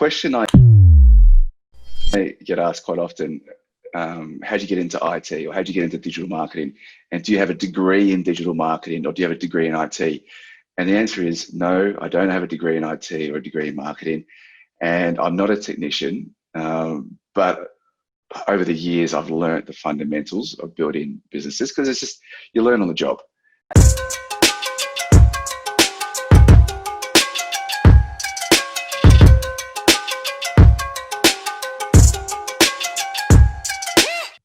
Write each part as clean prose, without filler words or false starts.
question I get asked quite often, how do you get into IT or how do you get into digital marketing? And do you have a degree in digital marketing or do you have a degree in IT? And the answer is no, I don't have a degree in IT or a degree in marketing. And I'm not a technician, but over the years, I've learned the fundamentals of building businesses because it's just, you learn on the job.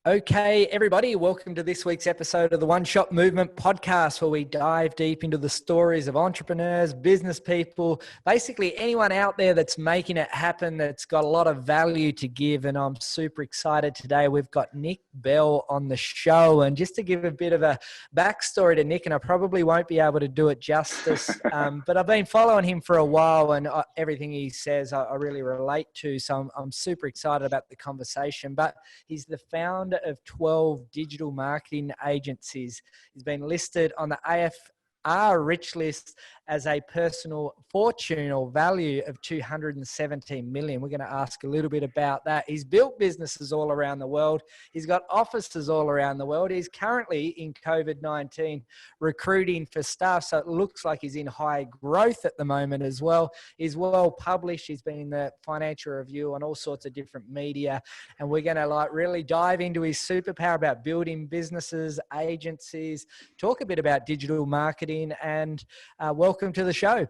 Okay, everybody, welcome to this week's episode of the One Shot Movement podcast, where we dive deep into the stories of entrepreneurs, business people, basically anyone out there that's making it happen, that's got a lot of value to give. And I'm super excited today. We've got Nick Bell on the show. And just to give a bit of a backstory to Nick, and I probably won't be able to do it justice, but I've been following him for a while and everything he says I really relate to. So I'm super excited about the conversation. But he's the founder of 12 digital marketing agencies. He's been listed on the AFR Rich List as a personal fortune or value of 217 million. We're going to ask a little bit about that. He's built businesses all around the world. He's got offices all around the world. He's currently in COVID-19 recruiting for staff. So it looks like he's in high growth at the moment as well. He's well published. He's been in the Financial Review and all sorts of different media. And we're going to really dive into his superpower about building businesses, agencies, talk a bit about digital marketing, and welcome to the show.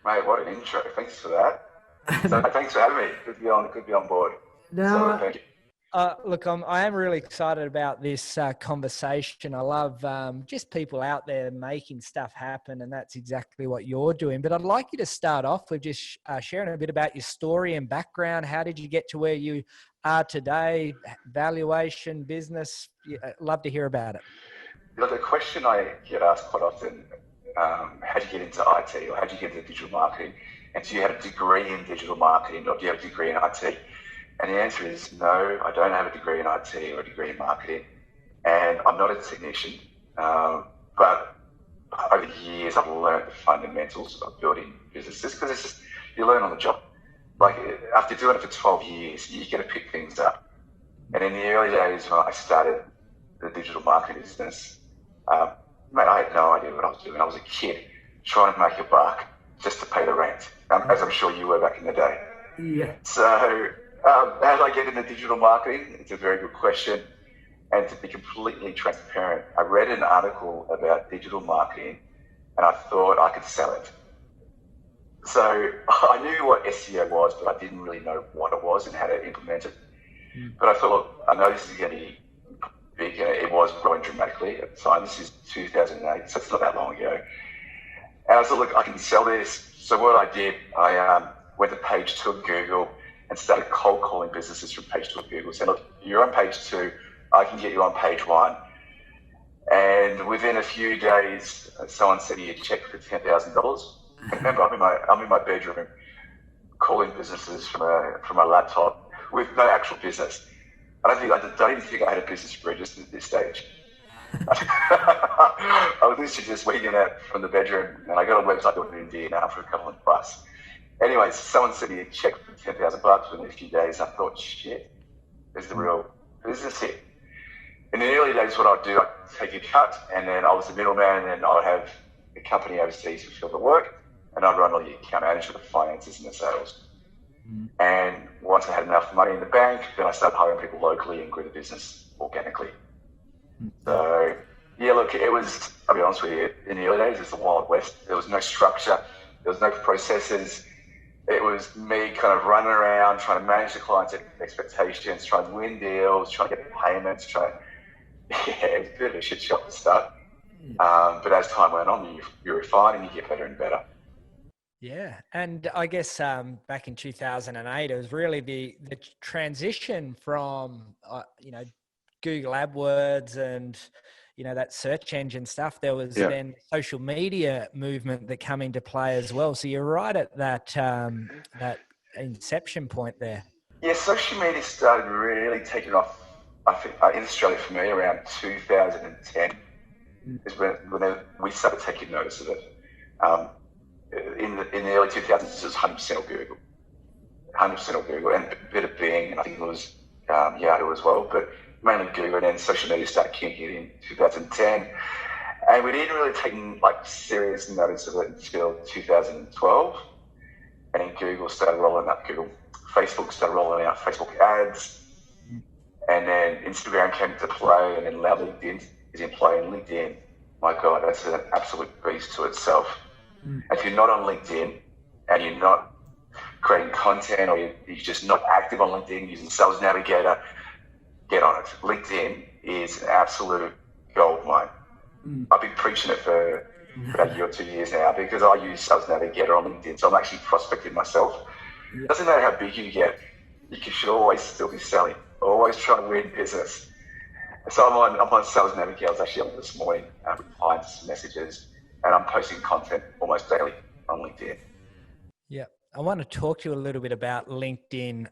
Mate, what an intro. Thanks for that. So thanks for having me. Good to be on board. So, thank you. Look, I am really excited about this conversation. I love just people out there making stuff happen, and that's exactly what you're doing. But I'd like you to start off with just sharing a bit about your story and background. How did you get to where you are today? Valuation, business? Love to hear about it. Look, the question I get asked quite often, how do you get into IT or how do you get into digital marketing? And do you have a degree in digital marketing or do you have a degree in IT? And the answer is no, I don't have a degree in IT or a degree in marketing. And I'm not a technician, but over the years, I've learned the fundamentals of building businesses because it's just, you learn on the job. Like after doing it for 12 years, you get to pick things up. And in the early days when I started the digital marketing business, mate, I had no idea what I was doing. I was a kid trying to make a buck just to pay the rent, as I'm sure you were back in the day. Yeah. So how did I get into digital marketing? It's a very good question. And to be completely transparent, I read an article about digital marketing and I thought I could sell it. So I knew what SEO was, but I didn't really know what it was and how to implement it. But I thought, look, I know this is going to be big. It was growing dramatically at the time. This is 2008, so it's not that long ago. And I thought, look, I can sell this. So what I did, I went to page 2 of Google and started cold calling businesses from page 2 of Google. So look, you're on page 2, I can get you on page 1. And within a few days, someone sent me a check for $10,000. Remember, I'm in my bedroom calling businesses from a laptop with no actual business. I don't even think I had a business registered at this stage. I was literally just winging it from the bedroom, and I got a website built in India now for a couple of bucks. Anyways, someone sent me a check for $10,000 within a few days. I thought, shit, this is the real business here. In the early days, what I'd do, I'd take a cut, and then I was the middleman, and then I'd have a company overseas fulfill the work, and I'd run all the account management, the finances, and the sales. And once I had enough money in the bank, then I started hiring people locally and grew the business organically. So, yeah, look, it was, I'll be honest with you, in the early days, it was the Wild West. There was no structure. There was no processes. It was me kind of running around, trying to manage the client's expectations, trying to win deals, trying to get payments, it was a bit of a shit show at the start. But as time went on, you refine and you get better and better. Yeah. And I guess back in 2008, it was really the transition from, Google AdWords and, that search engine stuff. There was then social media movement that come into play as well. So you're right at that inception point there. Yeah, social media started really taking off, I think, in Australia for me around 2010 is when we started taking notice of it. In the early 2000s, it was 100% of Google. 100% on Google and a bit of Bing, and I think it was Yahoo as well, but mainly Google. And then social media started kicking in 2010. And we didn't really take serious notice of it until 2012. And then Facebook started rolling out Facebook ads. And then Instagram came into play, and then now LinkedIn is in play. And LinkedIn, my God, that's an absolute beast to itself. If you're not on LinkedIn and you're not creating content, or you're just not active on LinkedIn using Sales Navigator, get on it. LinkedIn is an absolute gold mine. I've been preaching it for about a year or 2 years now, because I use Sales Navigator on LinkedIn, so I'm actually prospecting myself. It doesn't matter how big you get, you should always still be selling. Always try and win business. So I'm on Sales Navigator. I was actually on this morning replying to some messages, and I'm posting content almost daily on LinkedIn. Yeah. I want to talk to you a little bit about LinkedIn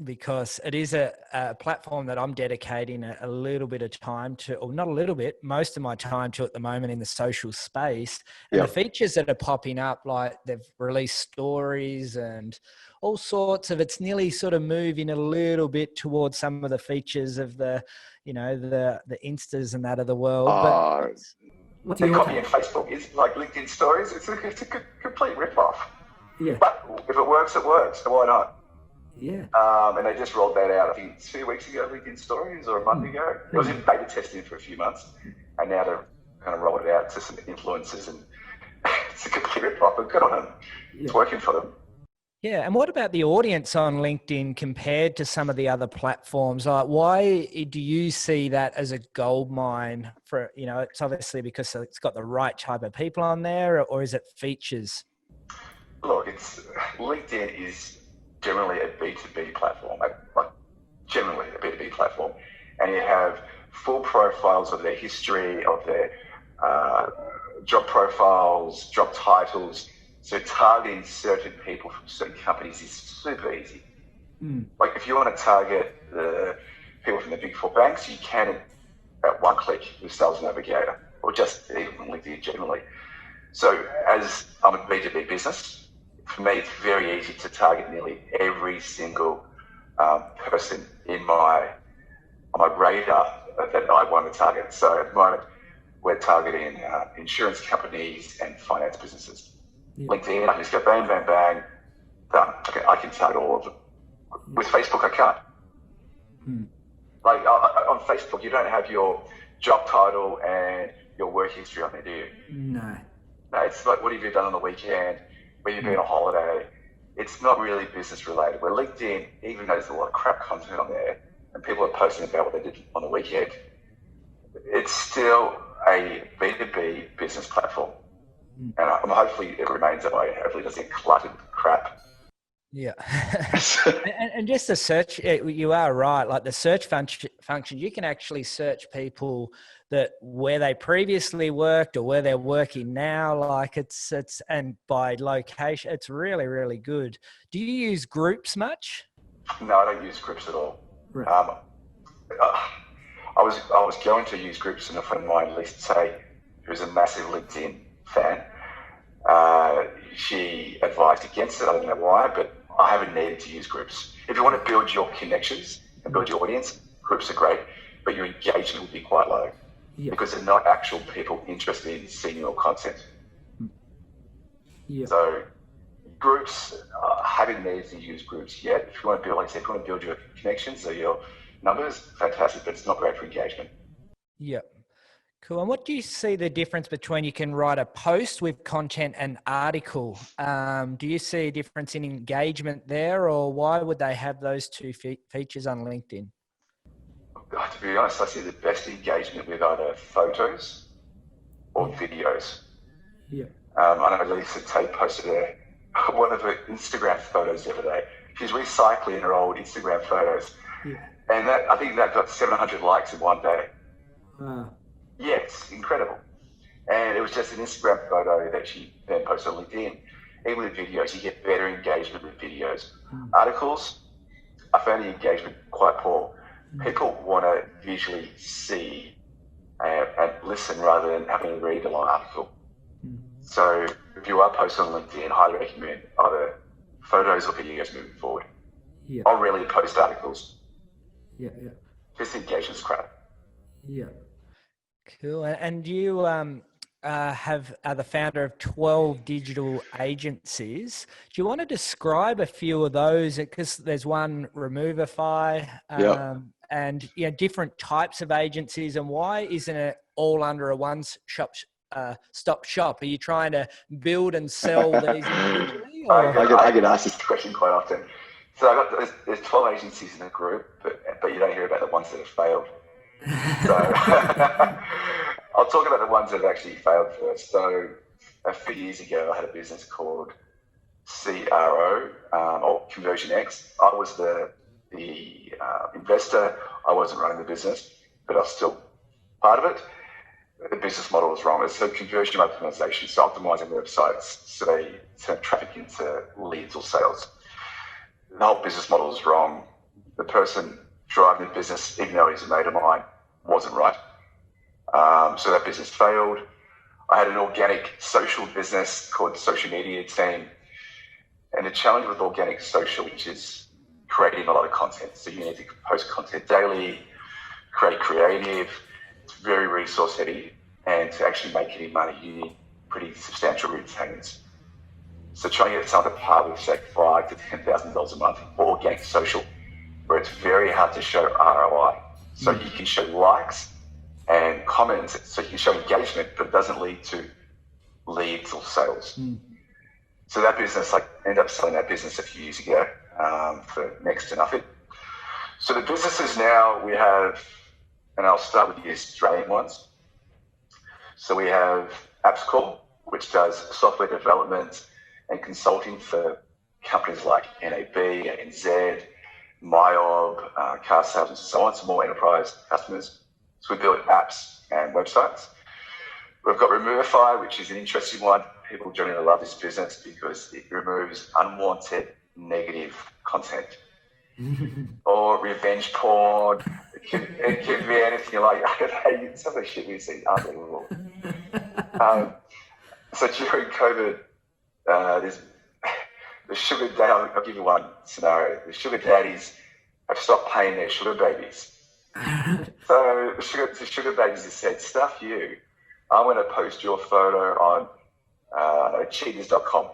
because it is a platform that I'm dedicating a little bit of time to, or not a little bit, most of my time to at the moment in the social space. And the features that are popping up, like they've released stories and all sorts of, it's nearly sort of moving a little bit towards some of the features of the Instas and that of the world. But what's your copy in Facebook is like LinkedIn stories. It's a complete rip-off. Yeah. But if it works, it works. So why not? Yeah. And they just rolled that out, I think 2 weeks ago, LinkedIn Stories, or a month ago. It was in beta testing for a few months, and now they're kind of roll it out to some influencers, and it's a complete rip-off, but good on them. It's working for them. Yeah. And what about the audience on LinkedIn compared to some of the other platforms? Like, why do you see that as a gold mine for, it's obviously because it's got the right type of people on there, or is it features? Look, LinkedIn is generally a B2B platform, generally a B2B platform, and you have full profiles of their history, of their job profiles, job titles. So targeting certain people from certain companies is super easy. Like if you want to target the people from the big four banks, you can at one click with Sales Navigator, or just even LinkedIn generally. So as I'm a B2B business, for me, it's very easy to target nearly every single person on my radar that I want to target. So at the moment, we're targeting insurance companies and finance businesses. LinkedIn, I can just go bang, bang, bang, done. Okay, I can target all of them. With Facebook, I can't. Like on Facebook, you don't have your job title and your work history on there, do you? No. No, it's like, what have you done on the weekend? Where you've been on holiday? It's not really business related. Where LinkedIn, even though there's a lot of crap content on there, and people are posting about what they did on the weekend, it's still a B2B business platform. And hopefully it remains that way. Hopefully it doesn't get cluttered with crap. Yeah. and just the search, you are right. Like the search function, you can actually search people that where they previously worked or where they're working now. Like it's, and by location, it's really, really good. Do you use groups much? No, I don't use groups at all. Right. I was going to use groups, and a friend of mine, Lisa Tay, who's a massive LinkedIn fan, she advised against it. I don't know why, but I haven't needed to use groups. If you want to build your connections and build your audience, groups are great, but your engagement will be quite low because they're not actual people interested in seeing your content. Yeah. So groups, haven't needed to use groups yet. If you want to build, like I said, if you want to build your connections or your numbers, fantastic, but it's not great for engagement. Yeah. Cool. And what do you see the difference between you can write a post with content and article? Do you see a difference in engagement there, or why would they have those two features on LinkedIn? To be honest, I see the best engagement with either photos or videos. Yeah. I know Lisa Tate posted one of her Instagram photos the other day. She's recycling her old Instagram photos. Yeah. And I think that got 700 likes in one day. Yeah, it's incredible. And it was just an Instagram photo that she then posted on LinkedIn. Even with videos, you get better engagement with videos. Articles, I found the engagement quite poor. People want to visually see and listen rather than having to read a long article. So if you are posting on LinkedIn, I highly recommend either photos or videos moving forward. Yeah. I'll rarely post articles. Yeah. Yeah. Just the engagement's crap. Yeah. Cool. And you are the founder of 12 digital agencies. Do you want to describe a few of those? Because there's one, Removify, and different types of agencies. And why isn't it all under a stop shop? Are you trying to build and sell these individually? I get asked this question quite often. So there's 12 agencies in the group, but you don't hear about the ones that have failed. So I'll talk about the ones that have actually failed first. So a few years ago, I had a business called CRO, or Conversion X. I was the investor. I wasn't running the business, but I was still part of it. The business model was wrong. It's a conversion optimization, so optimizing websites so they turn traffic into leads or sales. The whole business model is wrong. The person driving the business, even though he's a mate of mine, wasn't right. So that business failed. I had an organic social business called Social Media Team. And the challenge with organic social, which is creating a lot of content. So you need to post content daily, create creative. It's very resource heavy. And to actually make any money, you need pretty substantial retainers. So trying to get someone to pay with, say, $5,000 to $10,000 a month for organic social, where it's very hard to show ROI. So you can show likes and comments, so you can show engagement, but it doesn't lead to leads or sales. So that business, I ended up selling that business a few years ago for next to nothing. So the businesses now we have, and I'll start with the Australian ones. So we have AppsCall, which does software development and consulting for companies like NAB, ANZ, MyOb, car sales, and so on, some more enterprise customers. So we build apps and websites. We've got Removify, which is an interesting one. People generally love this business because it removes unwanted negative content. Or revenge porn. It can be anything like, some of the shit we see is unbelievable. So during COVID, there's the sugar daddy, I'll give you one scenario. The sugar daddies have stopped paying their sugar babies. So the sugar babies have said, stuff you, I'm going to post your photo on cheaters.com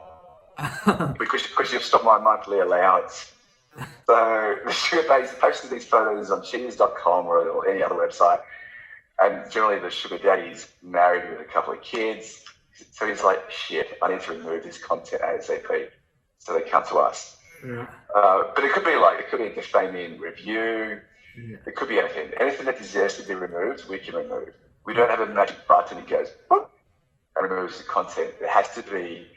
because you've stopped my monthly allowance. So the sugar babies posted these photos on cheaters.com or any other website. And generally the sugar daddy's married with a couple of kids. So he's like, shit, I need to remove this content ASAP. So they come to us. But it could be a defaming review. It could be anything. Anything that deserves to be removed, we can remove. We don't have a magic button that goes, whoop, and removes the content. It has to be,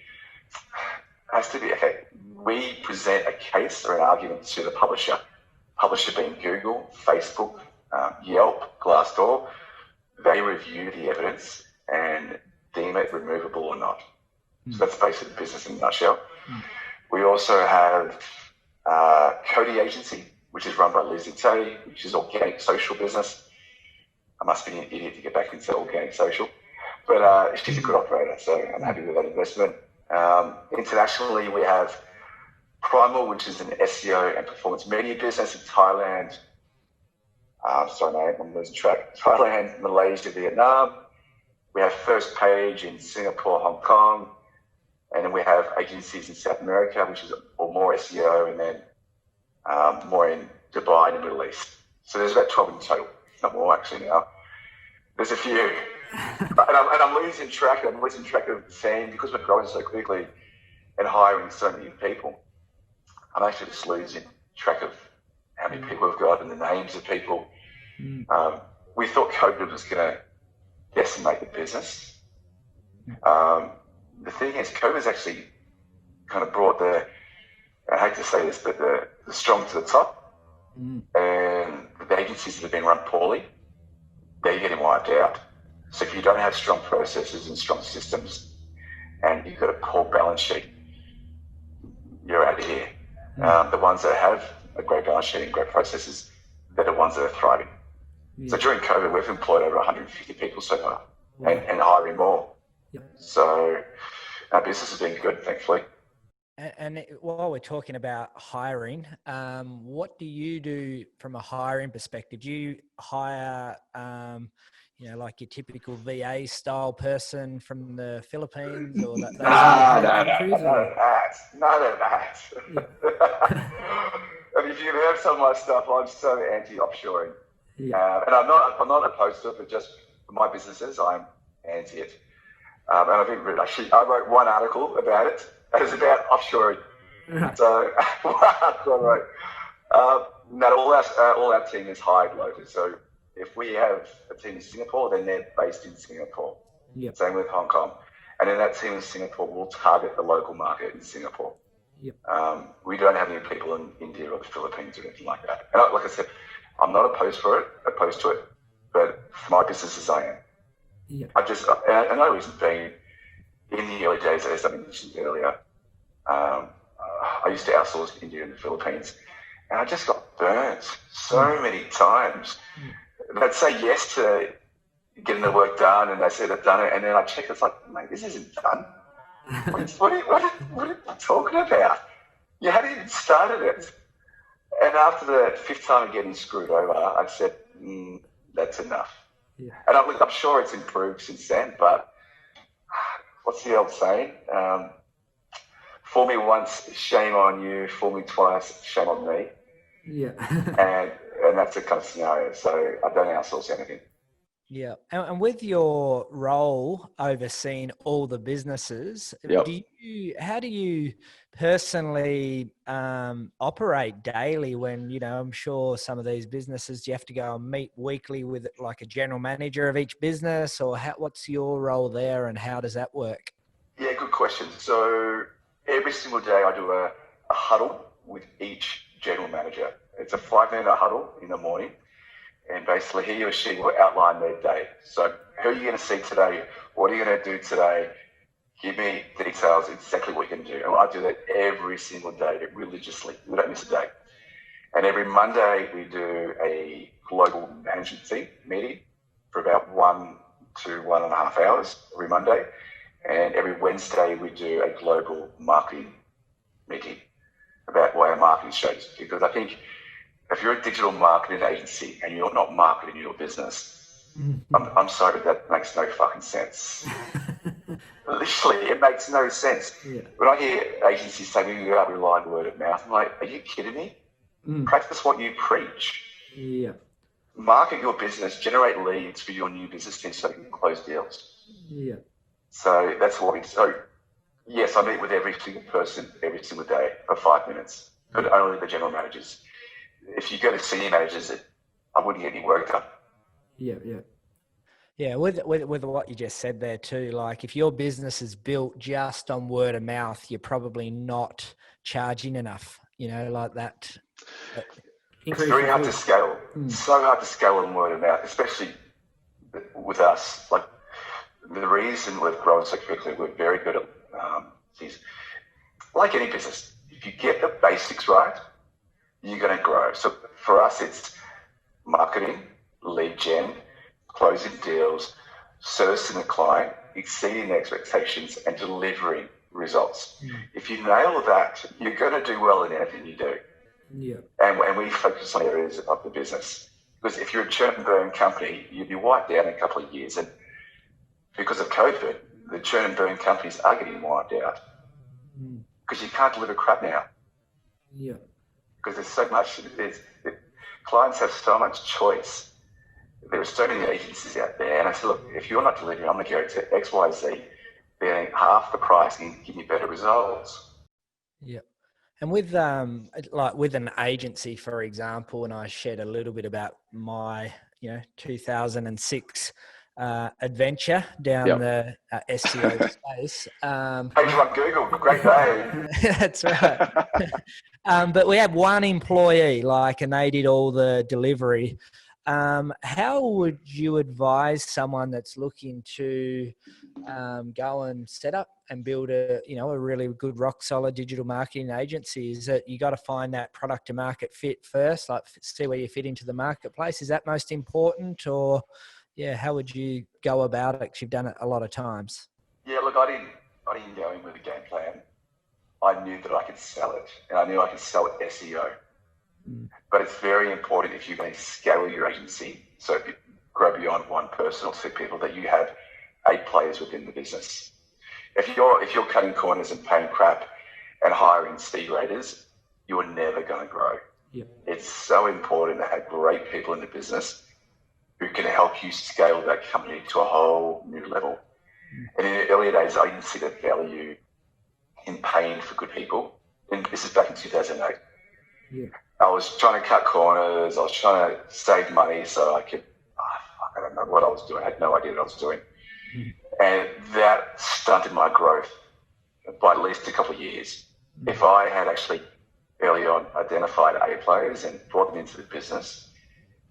okay, we present a case or an argument to the publisher being Google, Facebook, Yelp, Glassdoor. They review the evidence and deem it removable or not. So that's basically the business in a nutshell. We also have Cody Agency, which is run by Lizzie Tay, which is organic social business. I must be an idiot to get back into organic social, but she's a good operator, so I'm happy with that investment. Internationally, we have Primal, which is an SEO and performance media business in Thailand. Sorry, mate, I'm losing track. Thailand, Malaysia, Vietnam. We have First Page in Singapore, Hong Kong. And then we have agencies in South America, which is more SEO, and then more in Dubai and the Middle East. So there's about 12 in total. Not more actually now. There's a few. and I'm losing track. I'm losing track of the team because we're growing so quickly and hiring so many people. I'm actually just losing track of how many people we've got and the names of people. We thought COVID was going to decimate the business. The thing is, COVID's actually kind of brought I hate to say this, but the strong to the top. And the agencies that have been run poorly, they're getting wiped out. So if you don't have strong processes and strong systems, and you've got a poor balance sheet, you're out of here. The ones that have a great balance sheet and great processes, they're the ones that are thriving. So during COVID, we've employed over 150 people so far, and hiring more. So our business has been good, thankfully. While we're talking about hiring, what do you do from a hiring perspective? Do you hire, like your typical VA style person from the Philippines or that? No, countries none or? of that. None of that. Yeah. I mean, if you've heard some of my stuff, I'm so anti-offshoring. Yeah. And I'm not opposed to it, but just for my businesses, I'm anti it. And I think actually I wrote one article about it. It was about offshoring. Right. So one article I wrote. No, all our team is hired locally. So if we have a team in Singapore, then they're based in Singapore. Yep. Same with Hong Kong. And then that team in Singapore will target the local market in Singapore. Yep. We don't have any people in India or the Philippines or anything like that. And like I said, I'm not opposed to it, but for my businesses, I am. Yeah. Another reason being, in the early days, as I mentioned earlier, I used to outsource to India and the Philippines, and I just got burnt so many times. They'd say yes to getting the work done, and they said they've done it, and then I check, it's like, mate, this isn't done. What are you talking about? You hadn't even started it. And after the fifth time of getting screwed over, I said, that's enough. Yeah. And I'm sure it's improved since then, but what's the old saying? Fool me once, shame on you. Fool me twice, shame on me. Yeah. And that's the kind of scenario. So I don't outsource anything. Yeah. And with your role overseeing all the businesses, Yep. how do you personally operate daily when, I'm sure some of these businesses, you have to go and meet weekly with like a general manager of each business, or what's your role there and how does that work? Yeah, good question. So every single day I do a huddle with each general manager. It's a 5-minute huddle in the morning. And basically he or she will outline their day. So who are you going to see today? What are you going to do today? Give me details, exactly what you're going to do. And I do that every single day, religiously. We don't miss a day. And every Monday we do a global management team meeting for about 1 to 1.5 hours every Monday. And every Wednesday we do a global marketing meeting about why our marketing strategy. Because I think if you're a digital marketing agency and you're not marketing your business, I'm sorry, but that makes no fucking sense. Literally, it makes no sense. Yeah. When I hear agencies say we gotta rely on word of mouth, I'm like, are you kidding me? Practice what you preach. Yeah. Market your business, generate leads for your new business team so you can close deals. Yeah. So that's what we do. So yes, I meet with every single person every single day for 5 minutes, but only the general managers. If you go to senior managers, I wouldn't get any work done. Yeah. Yeah. Yeah, with what you just said there too, like if your business is built just on word of mouth, you're probably not charging enough, like that. It's very hard to scale. So hard to scale on word of mouth, especially with us. Like the reason we've grown so quickly, we're very good at these. Like any business, if you get the basics right, you're going to grow. So for us, it's marketing, lead gen, closing deals, servicing the client, exceeding expectations, and delivering results. If you nail that, you're going to do well in anything you do. Yeah. And we focus on areas of the business. Because if you're a churn and burn company, you'll be wiped out in a couple of years. And because of COVID, the churn and burn companies are getting wiped out. Because you can't deliver crap now. Yeah. Because there's so much, clients have so much choice. There are so many agencies out there. And I said, look, if you're not delivering, I'm going to go to X, Y, Z, then half the price and give you better results. Yeah. And with with an agency, for example, and I shared a little bit about my, 2006 adventure down the SEO space. Page one Google, great day. That's right. But we had one employee, and they did all the delivery. How would you advise someone that's looking to go and set up and build a really good rock solid digital marketing agency? Is that you got to find that product to market fit first, see where you fit into the marketplace? Is that most important, or how would you go about it? 'Cause you've done it a lot of times. Yeah, look, I didn't go in with a game plan. I knew that I could sell it, and I knew I could sell SEO. But it's very important if you're going to scale your agency, so if you grow beyond one person or two people, that you have 8 players within the business. If you're cutting corners and paying crap and hiring C graders, you are never going to grow. Yeah. It's so important to have great people in the business who can help you scale that company to a whole new level. And in the earlier days, I didn't see the value in paying for good people. And this is back in 2008. Yeah. I was trying to cut corners. I was trying to save money so I could, I don't know what I was doing. I had no idea what I was doing. And that stunted my growth by at least a couple of years. If I had actually early on identified A players and brought them into the business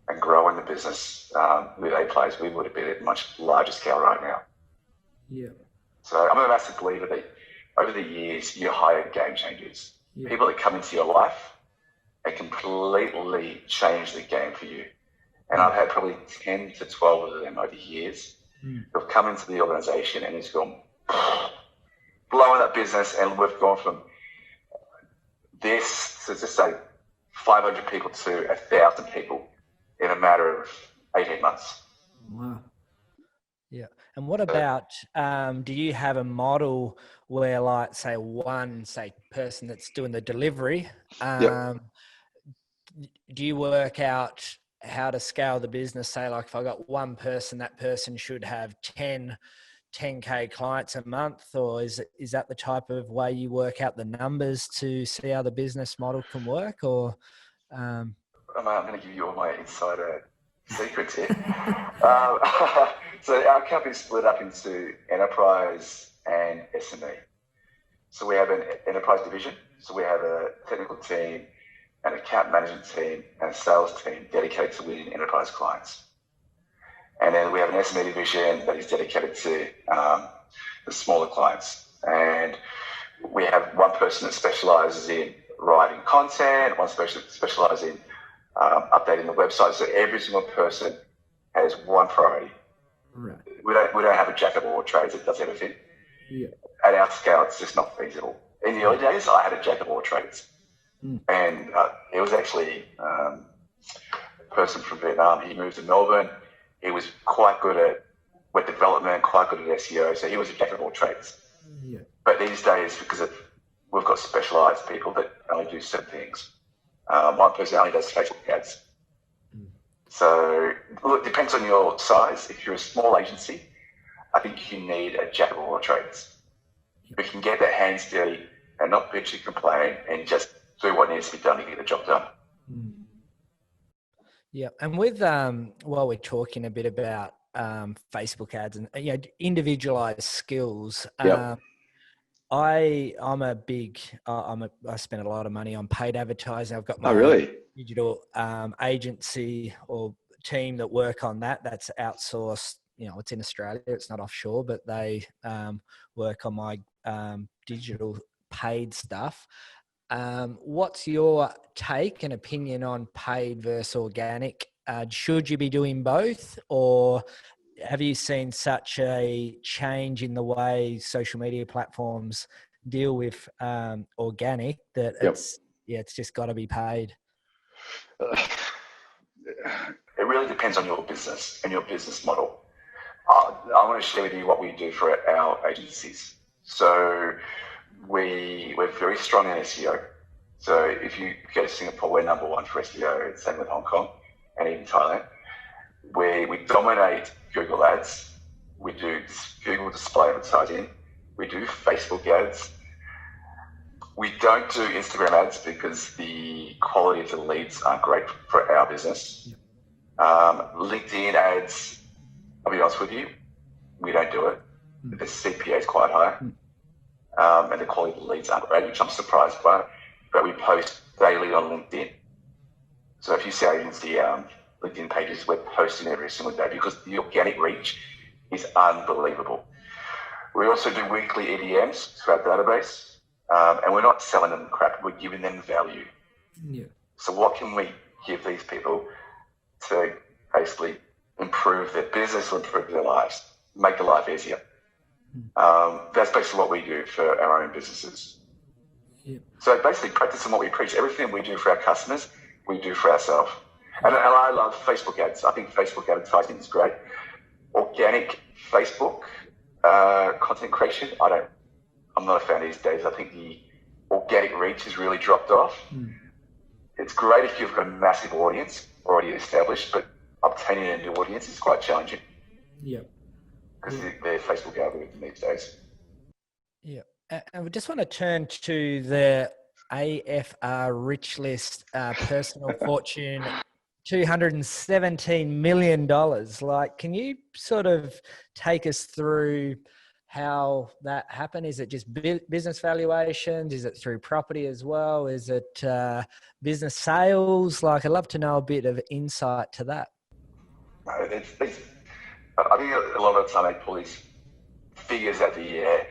and growing the business with A players, we would have been at a much larger scale right now. Yeah. So I'm a massive believer that over the years, you hire game changers, people that come into your life and completely change the game for you. And I've had probably 10 to 12 of them over years who've come into the organization and it's gone blowing up business, and we've gone from this to just say 500 people to 1,000 people in a matter of 18 months. Wow. Yeah. And what about, do you have a model where, like, say one person that's doing the delivery, do you work out how to scale the business? Say, like, if I got one person, that person should have 10K clients a month, or is that the type of way you work out the numbers to see how the business model can work? Or I'm going to give you all my insider secrets here. So our company is split up into enterprise and SME. So we have an enterprise division. So we have a technical team, an account management team, and a sales team dedicated to winning enterprise clients. And then we have an SME division that is dedicated to the smaller clients. And we have one person that specializes in writing content, one specializes in updating the website. So every single person has one priority. Right. We don't have a jack of all trades that does everything. Yeah. At our scale, it's just not feasible. In the early days, I had a jack of all trades. And it was actually a person from Vietnam. He moved to Melbourne. He was quite good at web development, quite good at SEO. So he was a jack of all trades. Yeah. But these days, we've got specialized people that only do certain things. One person only does Facebook ads. So look, it depends on your size. If you're a small agency, I think you need a jack of all trades who can get their hands dirty and not bitch and complain and just do what needs to be done to get the job done. Yeah. And with, while we're talking a bit about Facebook ads and, individualized skills, I spend a lot of money on paid advertising. I've got my own digital agency or team that work on that. That's outsourced. It's in Australia. It's not offshore, but they work on my digital paid stuff. What's your take and opinion on paid versus organic? Should you be doing both, or have you seen such a change in the way social media platforms deal with organic that it's just got to be paid? It really depends on your business and your business model. I want to share with you what we do for our agencies. So we're very strong in SEO. So if you go to Singapore, we're number one for SEO, same with Hong Kong and even Thailand. We dominate Google ads. We do Google display advertising. We do Facebook ads. We don't do Instagram ads because the quality of the leads aren't great for our business. LinkedIn ads, I'll be honest with you, we don't do it. The CPA is quite high. And the quality of the leads aren't great, which I'm surprised by. But we post daily on LinkedIn. So if you see our agency LinkedIn pages, we're posting every single day because the organic reach is unbelievable. We also do weekly EDMs to our database, and we're not selling them crap, we're giving them value. Yeah. So what can we give these people to basically improve their business or improve their lives, make their life easier? That's basically what we do for our own businesses. So basically practicing what we preach. Everything we do for our customers, we do for ourselves. And I love Facebook ads. I think Facebook advertising is great. Organic Facebook content creation, I'm not a fan these days. I think the organic reach has really dropped off. It's great if you've got a massive audience already established, but obtaining a new audience is quite challenging. Yeah. Because they're Facebook algorithm these days. Yeah. And we just want to turn to the AFR Rich List, personal fortune, $217 million. Like, can you sort of take us through how that happened? Is it just business valuations? Is it through property as well? Is it business sales? Like, I'd love to know a bit of insight to that. I think a lot of the time they pull these figures out the air.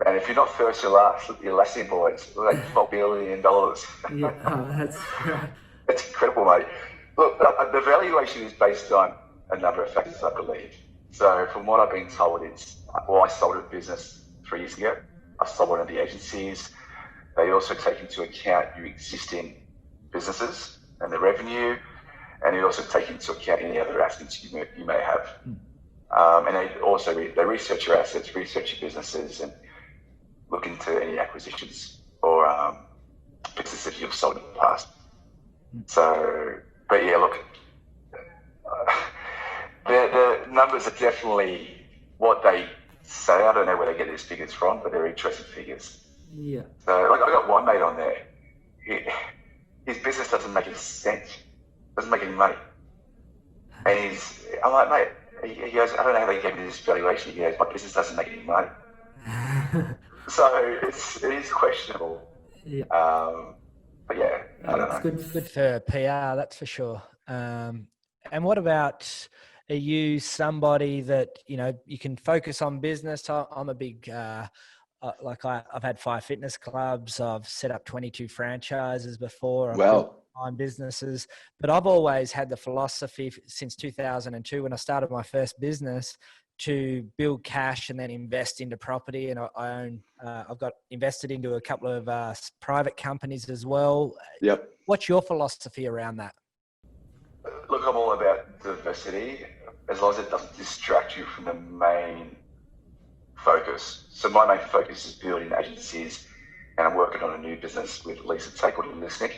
And if you're not first, you're last. Look at your Lassie boys, like $4 billion. Yeah, that's right. It's incredible, mate. Look, the valuation is based on a number of factors, I believe. So from what I've been told, I sold a business 3 years ago. I sold one of the agencies. They also take into account your existing businesses and the revenue, and they also take into account any other assets you may have. And they also they research your assets, research your businesses, and look into any acquisitions or businesses you've sold in the past. So, but yeah, look, the numbers are definitely what they say. I don't know where they get these figures from, but they're interesting figures. Yeah. So, like, I got one mate on there. His business doesn't make any sense, doesn't make any money. And I'm like, mate, he goes, I don't know how they gave me this valuation. He goes, my business doesn't make any money. So it is questionable. Yeah. But yeah, I don't know. Good for PR, that's for sure. And what about, are you somebody that, you know, you can focus on business? I'm a big, I've had 5 fitness clubs. I've set up 22 franchises before. I've built businesses, but I've always had the philosophy since 2002 when I started my first business to build cash and then invest into property. And I've got invested into a couple of private companies as well. Yep. What's your philosophy around that? Look, I'm all about diversity as long as it doesn't distract you from the main focus. So my main focus is building agencies, and I'm working on a new business with Lisa Takewood and Listening,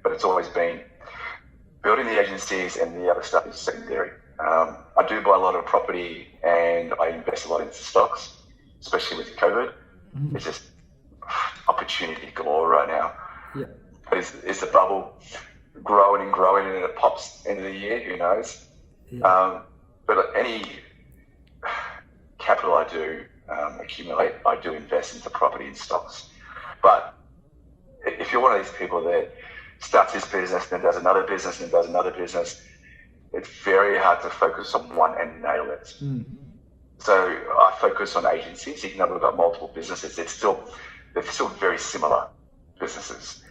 but it's always been building the agencies, and the other stuff is secondary. I do buy a lot of property and I invest a lot into stocks, especially with COVID. It's just opportunity galore right now. Yeah. It's a bubble growing and growing, and it pops end of the year, who knows? Yeah. But any capital I do accumulate, I do invest into property and stocks. But if you're one of these people that starts this business, then does another business, and does another business, it's very hard to focus on one and nail it. So I focus on agencies, even though we've got multiple businesses. They're still very similar businesses.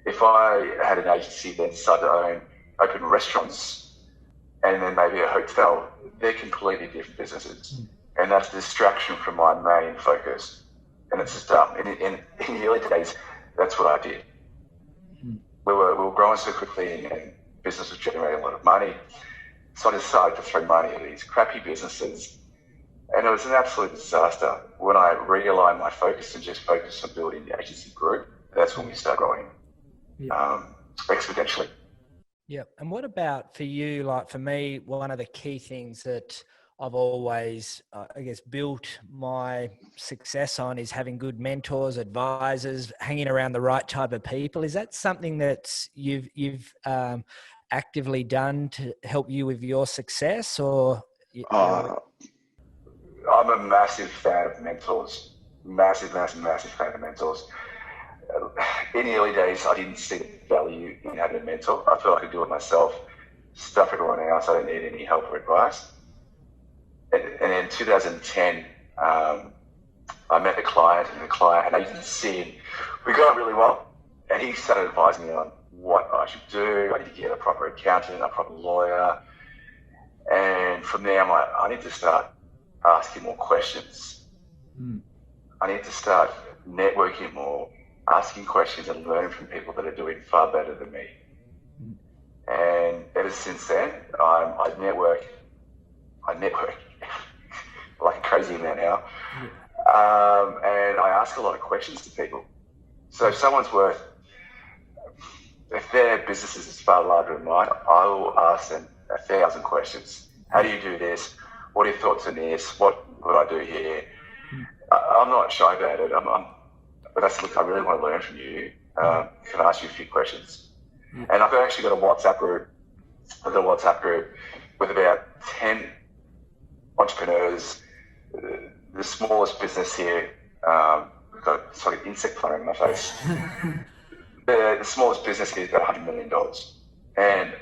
If I had an agency that decided to open restaurants and then maybe a hotel, they're completely different businesses. And that's a distraction from my main focus. And it's just dumb. In the early days, that's what I did. We were growing so quickly, and business was generating a lot of money. So I decided to throw money at these crappy businesses. And it was an absolute disaster. When I realigned my focus and just focused on building the agency group, that's when we started growing exponentially. Yeah. And what about for you? Like for me, one of the key things that I've always, built my success on is having good mentors, advisors, hanging around the right type of people. Is that something that you've actively done to help you with your success, or? I'm a massive fan of mentors. Massive fan of mentors. In the early days, I didn't see the value in having a mentor. I felt I could do it myself, stuff everyone else. I don't need any help or advice. And in 2010, I met the client and I didn't see him. We got on really well, and he started advising me on what I should do. I need to get a proper accountant, a proper lawyer. And from there, I'm like, I need to start asking more questions. I need to start networking more. asking questions and learning from people that are doing far better than me. And ever since then, I network like a crazy man now. And I ask a lot of questions to people. So if if their business is far larger than mine, I will ask them 1,000 questions. How do you do this? What are your thoughts on this? What would I do here? I'm not shy about it. But I said, look, I really want to learn from you. Can I ask you a few questions? And I've actually got a WhatsApp group. I've got a WhatsApp group with about 10 entrepreneurs. The smallest business here, I've got sort of insect flying in my face. The smallest business here is about $100 million. And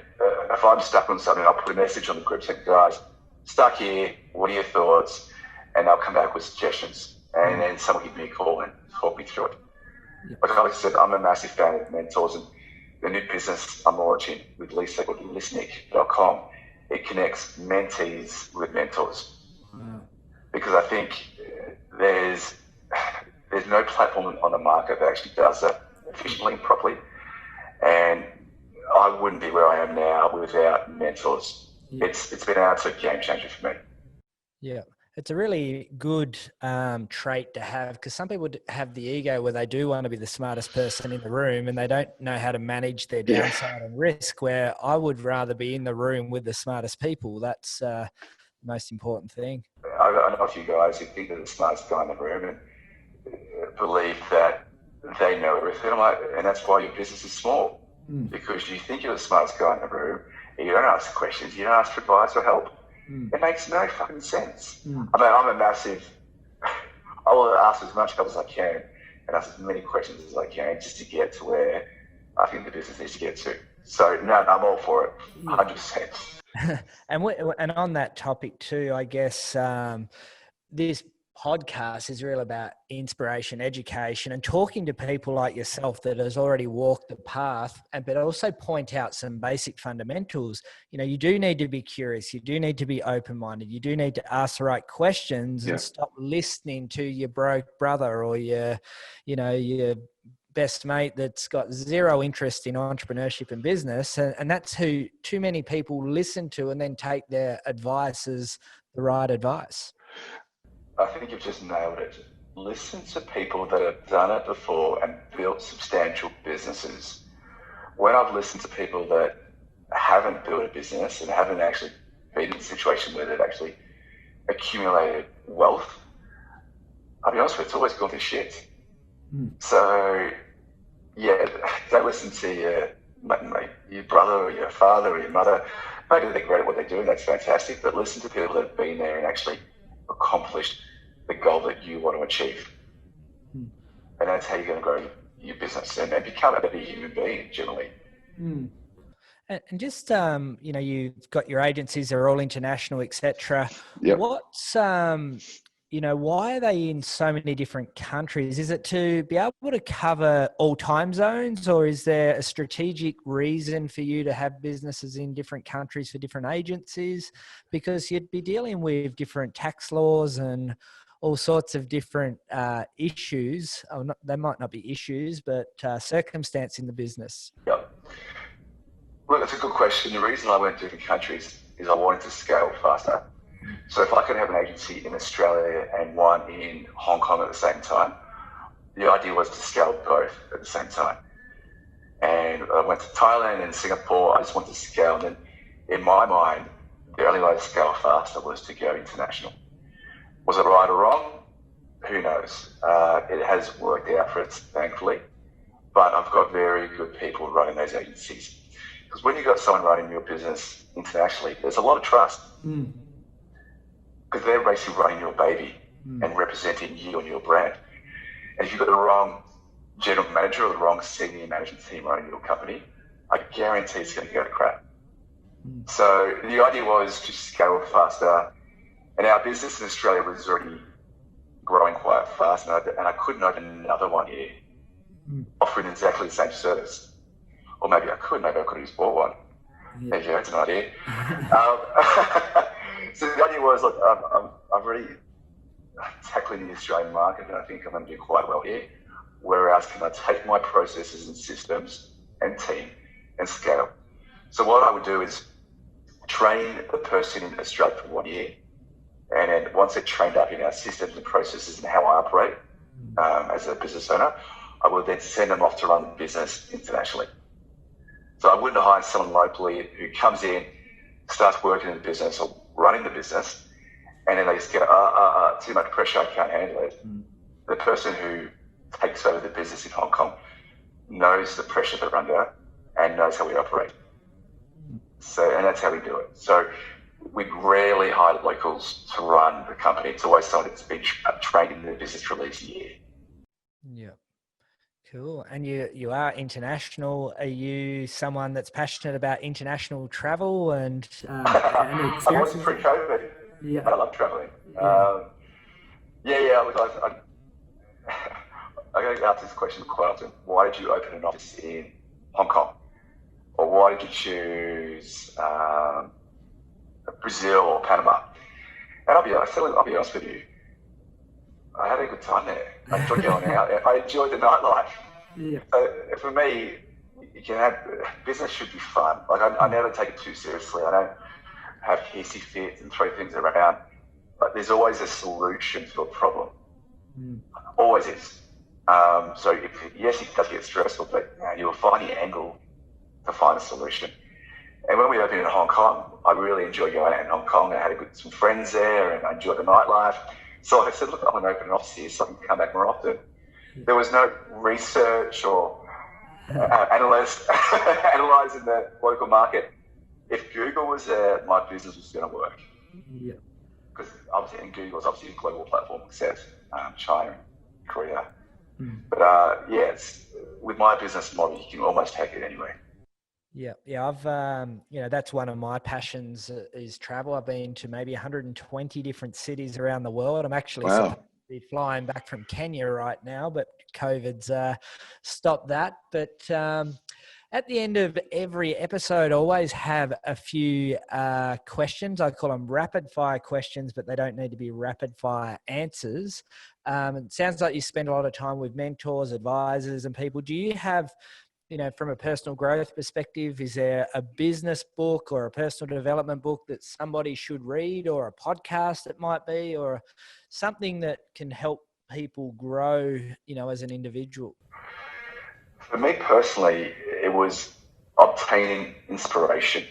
if I'm stuck on something, I'll put a message on the group saying, guys, stuck here, what are your thoughts? And they'll come back with suggestions. And then someone give me a call and talk me through it. Like I said, I'm a massive fan of mentors, and the new business I'm launching with Lisa called Listnik.com, it connects mentees with mentors. Because I think there's no platform on the market that actually does that efficiently and properly. And I wouldn't be where I am now without mentors. It's been an absolute game changer for me. Yeah. It's a really good trait to have, because some people have the ego where they do want to be the smartest person in the room and they don't know how to manage their downside and risk, where I would rather be in the room with the smartest people. That's the most important thing. I know a few guys who think they're the smartest guy in the room and believe that they know everything. And that's why your business is small, because you think you're the smartest guy in the room and you don't ask questions, you don't ask for advice or help. It makes no fucking sense. I mean, I'm a massive, I will ask as much help as I can and ask as many questions as I can just to get to where I think the business needs to get to. So, no, I'm all for it, 100%. And on that topic too, I guess this podcast is really about inspiration, education, and talking to people like yourself that has already walked the path, but also point out some basic fundamentals. You know, you do need to be curious. You do need to be open-minded. You do need to ask the right questions and stop listening to your broke brother or your best mate that's got zero interest in entrepreneurship and business. And that's who too many people listen to and then take their advice as the right advice. I think you've just nailed it. Listen to people that have done it before and built substantial businesses. When I've listened to people that haven't built a business and haven't actually been in a situation where they've actually accumulated wealth, I'll be honest with you, it's always gone to shit. So, yeah, don't listen to your brother or your father or your mother. Maybe they're great at what they're doing, that's fantastic, but listen to people that have been there and actually accomplished the goal that you want to achieve. And that's how you're going to grow your business and become a better human being generally. And just, you've got your agencies, they're all international, etc. What's, why are they in so many different countries? Is it to be able to cover all time zones, or is there a strategic reason for you to have businesses in different countries for different agencies? Because you'd be dealing with different tax laws and all sorts of different issues. They might not be issues, but circumstance in the business. Yep. Look, that's a good question. The reason I went to different countries is I wanted to scale faster. So if I could have an agency in Australia and one in Hong Kong at the same time, the idea was to scale both at the same time. And I went to Thailand and Singapore. I just wanted to scale. And then in my mind, the only way to scale faster was to go international. Was it right or wrong? Who knows? It has worked out for us, thankfully. But I've got very good people running those agencies. Because when you've got someone running your business internationally, there's a lot of trust. Because they're basically running your baby and representing you and your brand. And if you've got the wrong general manager or the wrong senior management team running your company, I guarantee it's going to go to crap. So the idea was to scale faster. And our business in Australia was already growing quite fast. And I couldn't open another one here offering exactly the same service. Or maybe I could have just bought one. There you go, that's an idea. So the idea was, look, I'm really tackling the Australian market, and I think I'm going to do quite well here. where else can I take my processes and systems and team and scale? So what I would do is train the person in Australia for 1 year. And then once they're trained up in our systems and processes and how I operate as a business owner, I will then send them off to run the business internationally. So I wouldn't hire someone locally who comes in, starts working in the business or running the business, and then they just get, too much pressure, I can't handle it. The person who takes over the business in Hong Kong knows the pressure they're under and knows how we operate. So, and that's how we do it. So we rarely hire locals to run the company. It's always someone that's been trained in the business for at least a year. Yeah. Cool. And you are international. Are you someone that's passionate about international travel and I was pre-COVID. Yeah. I love traveling. I get asked this question quite often. Why did you open an office in Hong Kong? Or why did you choose Brazil or Panama? And I'll be honest with you. I had a good time there. I enjoyed going out. I enjoyed the nightlife. Yeah. So for me, you can have business should be fun. Like I never take it too seriously. I don't have hissy fits and throw things around. But there's always a solution to a problem. Always is. So yes, it does get stressful, but you'll find the angle to find a solution. And when we opened in Hong Kong, I really enjoyed going out in Hong Kong. I had some friends there, and I enjoyed the nightlife. So I said, look, I'm going to open an office here so I can come back more often. There was no research or analyzing the local market. If Google was there, my business was going to work. Yeah. Because obviously, and Google is obviously a global platform, except China and Korea. But yes, with my business model, you can almost take it anywhere. Yeah. I've, that's one of my passions is travel. I've been to maybe 120 different cities around the world. I'm actually supposed to be flying back from Kenya right now, but COVID's stopped that. But at the end of every episode, I always have a few questions. I call them rapid fire questions, but they don't need to be rapid fire answers. It sounds like you spend a lot of time with mentors, advisors, and people. Do you have, from a personal growth perspective, is there a business book or a personal development book that somebody should read, or a podcast that might be, or something that can help people grow, as an individual? For me personally, it was obtaining inspiration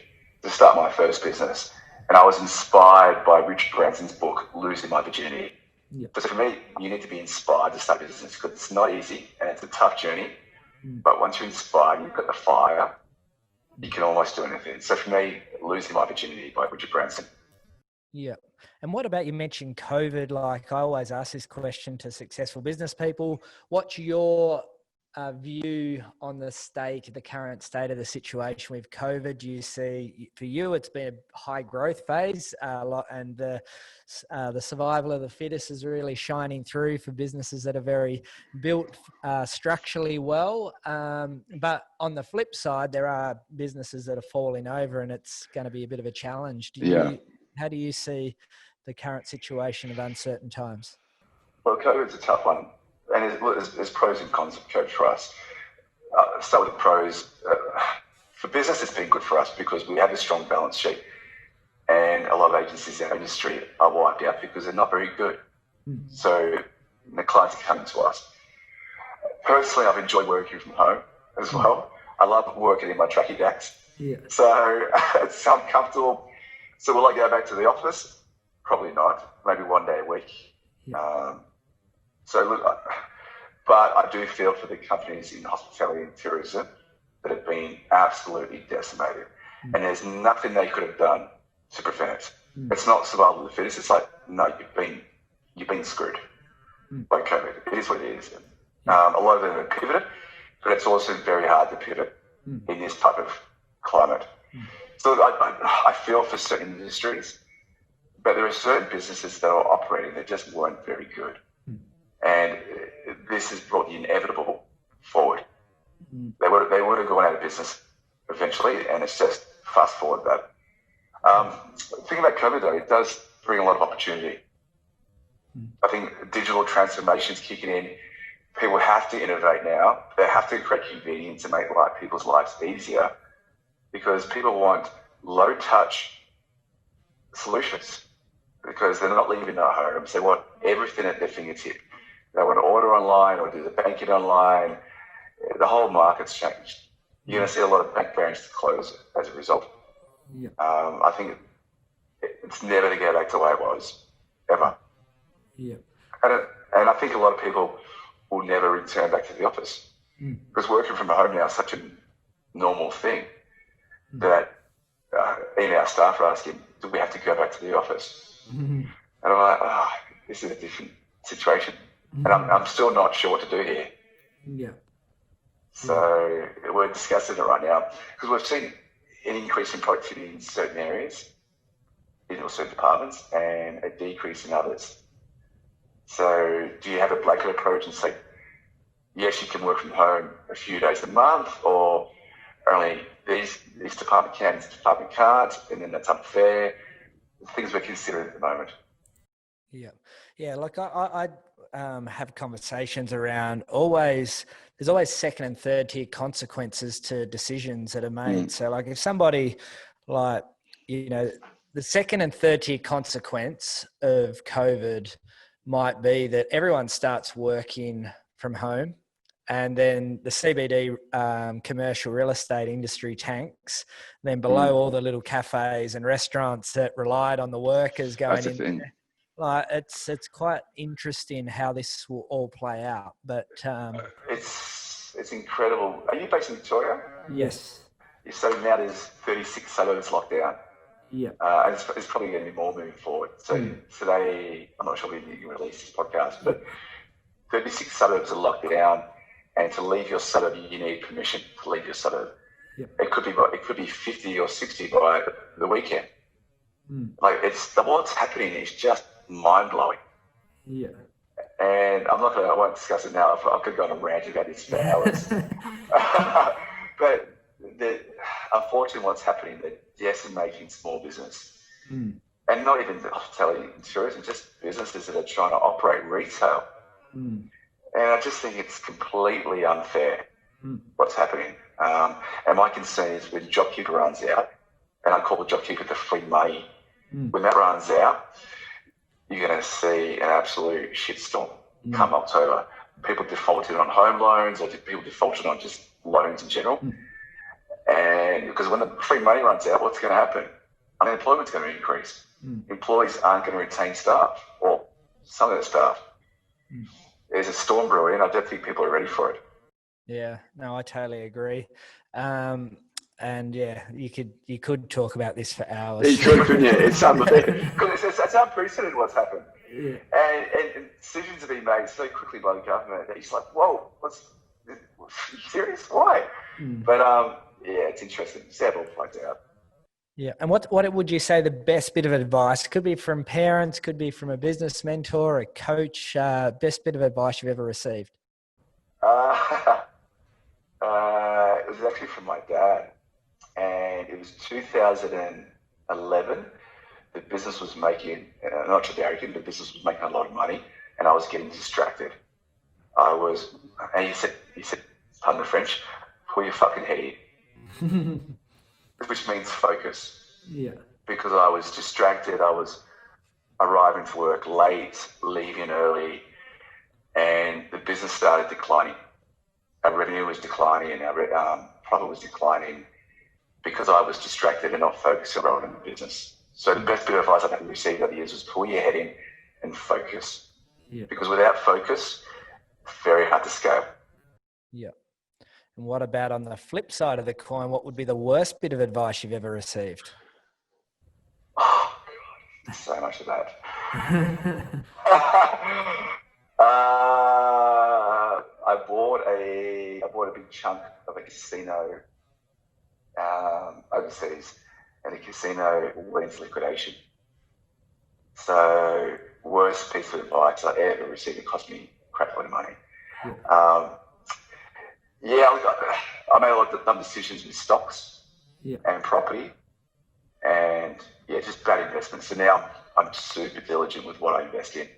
to start my first business. And I was inspired by Richard Branson's book, Losing My Virginity. Yeah. So for me, you need to be inspired to start a business because it's not easy and it's a tough journey. But once you're inspired, you've got the fire, you can almost do anything. So for me, Losing My Virginity by Richard Branson. Yeah. And what about, you mentioned COVID? Like, I always ask this question to successful business people. What's your view on the current state of the situation with COVID? Do you see, for you, it's been a high growth phase, and the survival of the fittest is really shining through for businesses that are very built structurally well. But on the flip side, there are businesses that are falling over, and it's going to be a bit of a challenge. How do you see the current situation of uncertain times? Well, COVID's a tough one. And there's pros and cons of COVID for us. Start with the pros. For business, it's been good for us because we have a strong balance sheet. And a lot of agencies in our industry are wiped out because they're not very good. So the clients are coming to us. Personally, I've enjoyed working from home as well. I love working in my tracky decks. Yeah. So it's comfortable. So will I go back to the office? Probably not. Maybe 1 day a week. Yeah. But I do feel for the companies in hospitality and tourism that have been absolutely decimated. And there's nothing they could have done to prevent it. It's not survival of the fittest. It's like, no, you've been screwed by COVID. It is what it is. A lot of them have pivoted, but it's also very hard to pivot in this type of climate. So I feel for certain industries, but there are certain businesses that are operating that just weren't very good. And this has brought the inevitable forward. They would have gone out of business eventually, and it's just fast forward that. Thinking about COVID though, it does bring a lot of opportunity. I think digital transformation's kicking in. people have to innovate now. They have to create convenience and make people's lives easier, because people want low-touch solutions, because they're not leaving their homes. They want everything at their fingertip. They want to order online or do the banking online. The whole market's changed. You're going to see a lot of bank branches close as a result. Yeah. I think it's never going to go back to the way it was, ever. Yeah. And I think a lot of people will never return back to the office, because working from home now is such a normal thing that even our staff are asking, do we have to go back to the office? And I'm like, this is a different situation. And I'm still not sure what to do here. Yeah. So we're discussing it right now, because we've seen an increase in productivity in certain areas, in certain departments, and a decrease in others. So do you have a blanket approach and say, yes, you can work from home a few days a month, or only this department can, this department can't, and then that's unfair? Things we're considering at the moment. Yeah. Yeah. Like I have conversations around there's always second and third tier consequences to decisions that are made. So like if somebody the second and third tier consequence of COVID might be that everyone starts working from home, and then the CBD commercial real estate industry tanks. Then below all the little cafes and restaurants that relied on the workers going in there. Like it's quite interesting how this will all play out. But it's incredible. Are you based in Victoria? Yes. So now there's 36 suburbs locked down. Yeah. And it's probably going to be more moving forward. So today, I'm not sure when you release this podcast, but 36 suburbs are locked down, and to leave your suburb, you need permission to leave your suburb. Yeah. It could be 50 or 60 by the weekend. Like what's happening is just mind blowing. Yeah. And I won't discuss it now. I could go on a rant about this for hours. But unfortunately, what's happening, they're decimating small business. And not even hospitality and tourism, just businesses that are trying to operate retail. And I just think it's completely unfair what's happening. And my concern is when JobKeeper runs out, and I call the JobKeeper the free money, when that runs out, you're going to see an absolute shitstorm come October. People defaulted on home loans, or people defaulted on just loans in general. And because when the free money runs out, what's going to happen? Unemployment's going to increase. Employees aren't going to retain staff, or some of their staff. There's a storm brewing, and I don't think people are ready for it. Yeah, no, I totally agree. And yeah, you could talk about this for hours. You could, couldn't you? It's unprecedented what's happened. Yeah. And decisions are being made so quickly by the government that it's like, whoa, are you serious? Why? But yeah, it's interesting. See how it all plays out. Yeah. And what would you say the best bit of advice? Could be from parents, could be from a business mentor, a coach, best bit of advice you've ever received? It was actually from my dad. And it was 2011. The business was making, not to be arrogant, the business was making a lot of money, and I was getting distracted. And he said, pardon the French, pull your fucking head in, which means focus. Yeah. Because I was distracted, I was arriving to work late, leaving early, and the business started declining. Our revenue was declining, and our profit was declining, because I was distracted and not focused around in the business. So the best bit of advice I've ever received over the years was pull your head in and focus. Yeah. Because without focus, it's very hard to scale. Yeah. And what about on the flip side of the coin? What would be the worst bit of advice you've ever received? Oh, God, so much of that. I bought a big chunk of a casino overseas, and the casino went into liquidation. So, worst piece of advice I ever received. It cost me a crap load of money. I made a lot of dumb decisions with stocks and property, and just bad investments. So now I'm super diligent with what I invest in.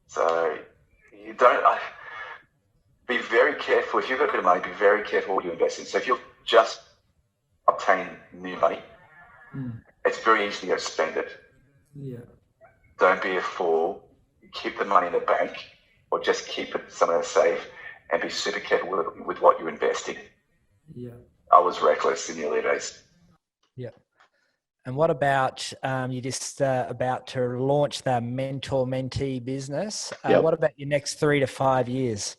So be very careful. If you've got a bit of money, be very careful what you invest in. So if you've just obtained new money, it's very easy to go spend it. Yeah. Don't be a fool. Keep the money in the bank, or just keep it somewhere safe, and be super careful with what you invest in. Yeah. I was reckless in the early days. Yeah. And what about you just about to launch the mentor-mentee business? Yep. What about your next 3 to 5 years?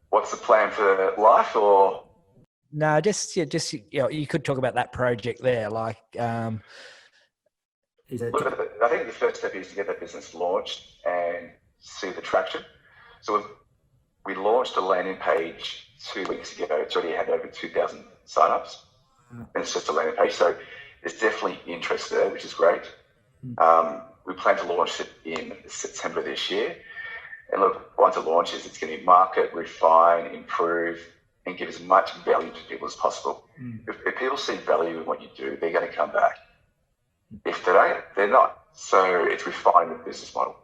What's the plan for life, or? No, just you could talk about that project there. Like, Is it? Look, I think the first step is to get that business launched and see the traction. So we launched a landing page 2 weeks ago. It's already had over 2,000 signups, and it's just a landing page. So there's definitely interest there, which is great. We plan to launch it in September this year. And look, once it launches, it's going to market, refine, improve, and give as much value to people as possible. If people see value in what you do, they're going to come back. If they don't, they're not. So it's refining the business model.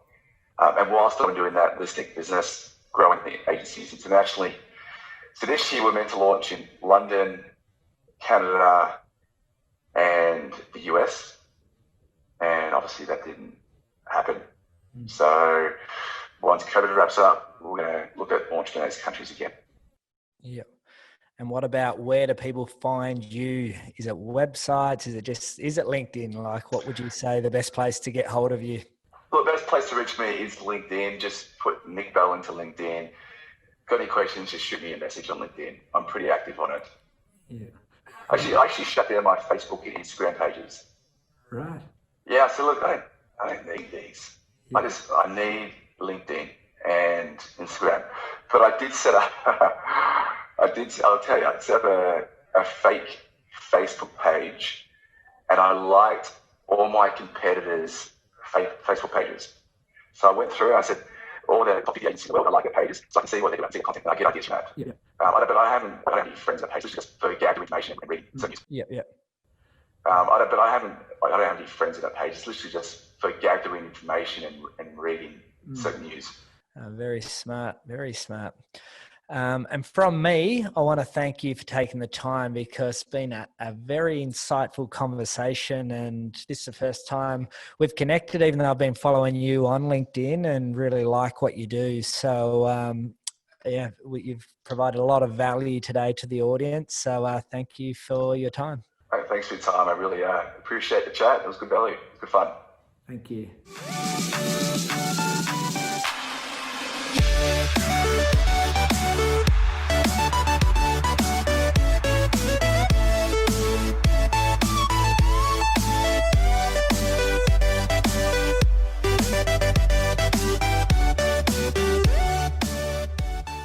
And whilst I'm doing that, listing business, growing the agencies internationally. So this year we're meant to launch in London, Canada, and the US. And obviously that didn't happen. So once COVID wraps up, we're going to look at launching in those countries again. yeah. And what about where do people find you? Is it websites? Is it LinkedIn? Like, what would you say the best place to get hold of you? Well, the best place to reach me is LinkedIn. Just put Nick Bell into LinkedIn. Got any questions, just shoot me a message on LinkedIn. I'm pretty active on it. Yeah. I actually shut down my Facebook and Instagram pages. Right. Yeah, so look, I don't need these. Yeah. I need LinkedIn and Instagram. But I did set up, I'll tell you, I set up a fake Facebook page, and I liked all my competitors' Facebook pages. So I went through and I said, all the top agencies in the world, I like their pages, so I can see what they do and see the content, and I get ideas from that. Yeah. But I don't have any friends on that page, it's just for gag information and reading some news. Yeah, yeah. I don't have any friends on that page. It's literally just for gathering information and reading certain news. Very smart, very smart. And from me, I want to thank you for taking the time, because it's been a very insightful conversation, and this is the first time we've connected, even though I've been following you on LinkedIn and really like what you do. So you've provided a lot of value today to the audience. So thank you for your time. Thanks for your time. I really appreciate the chat. It was good value. It was good fun. Thank you.